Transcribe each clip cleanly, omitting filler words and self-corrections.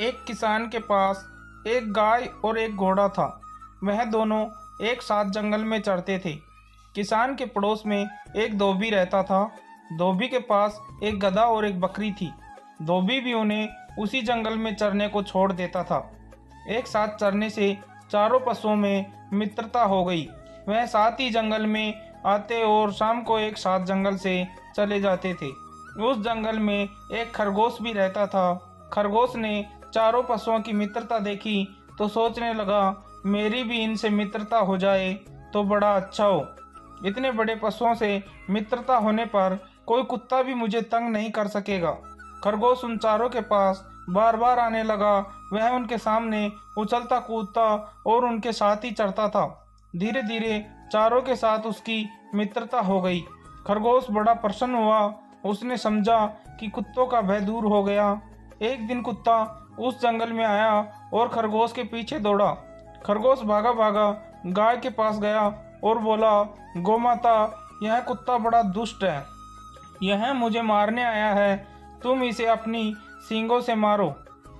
एक किसान के पास एक गाय और एक घोड़ा था। वह दोनों एक साथ जंगल में चरते थे। किसान के पड़ोस में एक धोबी रहता था। धोबी के पास एक गधा और एक बकरी थी। धोबी भी उन्हें उसी जंगल में चरने को छोड़ देता था। एक साथ चरने से चारों पशुओं में मित्रता हो गई। वह साथ ही जंगल में आते और शाम को एक साथ जंगल से चले जाते थे। उस जंगल में एक खरगोश भी रहता था। खरगोश ने चारों पशुओं की मित्रता देखी तो सोचने लगा, मेरी भी इनसे मित्रता हो जाए तो बड़ा अच्छा हो। इतने बड़े पशुओं से मित्रता होने पर कोई कुत्ता भी मुझे तंग नहीं कर सकेगा। खरगोश उन चारों के पास बार बार आने लगा। वह उनके सामने उछलता कूदता और उनके साथ ही चढ़ता था। धीरे धीरे चारों के साथ उसकी मित्रता हो गई। खरगोश बड़ा प्रसन्न हुआ। उसने समझा कि कुत्तों का भय दूर हो गया। एक दिन कुत्ता उस जंगल में आया और खरगोश के पीछे दौड़ा। खरगोश भागा भागा गाय के पास गया और बोला, गोमाता, यह कुत्ता बड़ा दुष्ट है। यह मुझे मारने आया है। तुम इसे अपनी सींगों से मारो।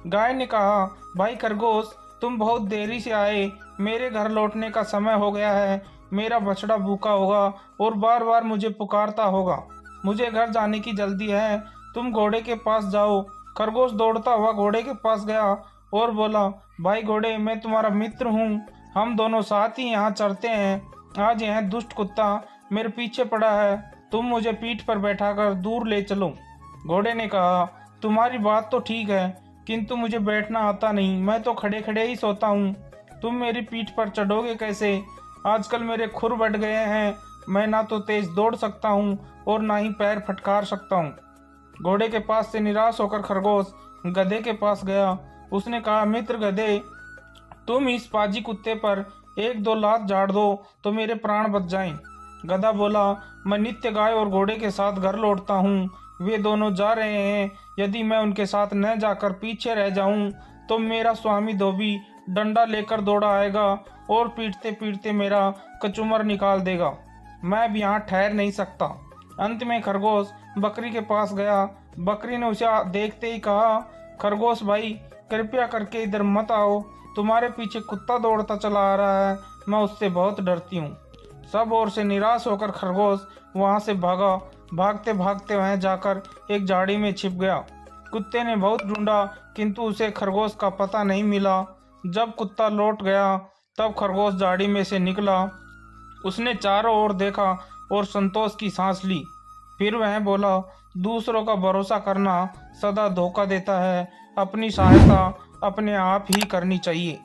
गाय ने कहा, भाई खरगोश, तुम बहुत देरी से आए। मेरे घर लौटने का समय हो गया है। मेरा बछड़ा भूखा होगा और बार बार मुझे पुकारता होगा। मुझे घर जाने की जल्दी है। तुम घोड़े के पास जाओ। खरगोश दौड़ता हुआ घोड़े के पास गया और बोला, भाई घोड़े, मैं तुम्हारा मित्र हूँ। हम दोनों साथ ही यहाँ चरते हैं। आज यह दुष्ट कुत्ता मेरे पीछे पड़ा है। तुम मुझे पीठ पर बैठाकर दूर ले चलो। घोड़े ने कहा, तुम्हारी बात तो ठीक है, किंतु मुझे बैठना आता नहीं। मैं तो खड़े खड़े ही सोता हूँ। तुम मेरी पीठ पर चढ़ोगे कैसे? आजकल मेरे खुर बढ़ गए हैं। मैं ना तो तेज दौड़ सकता हूँ और ना ही पैर फटकार सकता हूँ। घोड़े के पास से निराश होकर खरगोश गधे के पास गया। उसने कहा, मित्र गधे, तुम इस पाजी कुत्ते पर एक दो लात झाड़ दो तो मेरे प्राण बच जाएं। गधा बोला, मैं नित्य गाय और घोड़े के साथ घर लौटता हूँ। वे दोनों जा रहे हैं। यदि मैं उनके साथ न जाकर पीछे रह जाऊं तो मेरा स्वामी धोबी डंडा लेकर दौड़ा आएगा और पीटते पीटते मेरा कचूमर निकाल देगा। मैं अब यहाँ ठहर नहीं सकता। अंत में खरगोश बकरी के पास गया। बकरी ने उसे देखते ही कहा, खरगोश भाई, कृपया करके इधर मत आओ। तुम्हारे पीछे कुत्ता दौड़ता चला आ रहा है। मैं उससे बहुत डरती हूँ। सब ओर से निराश होकर खरगोश वहाँ से भागा। भागते भागते वह जाकर एक झाड़ी में छिप गया। कुत्ते ने बहुत ढूंढा किंतु उसे खरगोश का पता नहीं मिला। जब कुत्ता लौट गया तब खरगोश झाड़ी में से निकला। उसने चारों ओर देखा और संतोष की सांस ली। फिर वह बोला, दूसरों का भरोसा करना सदा धोखा देता है। अपनी सहायता अपने आप ही करनी चाहिए।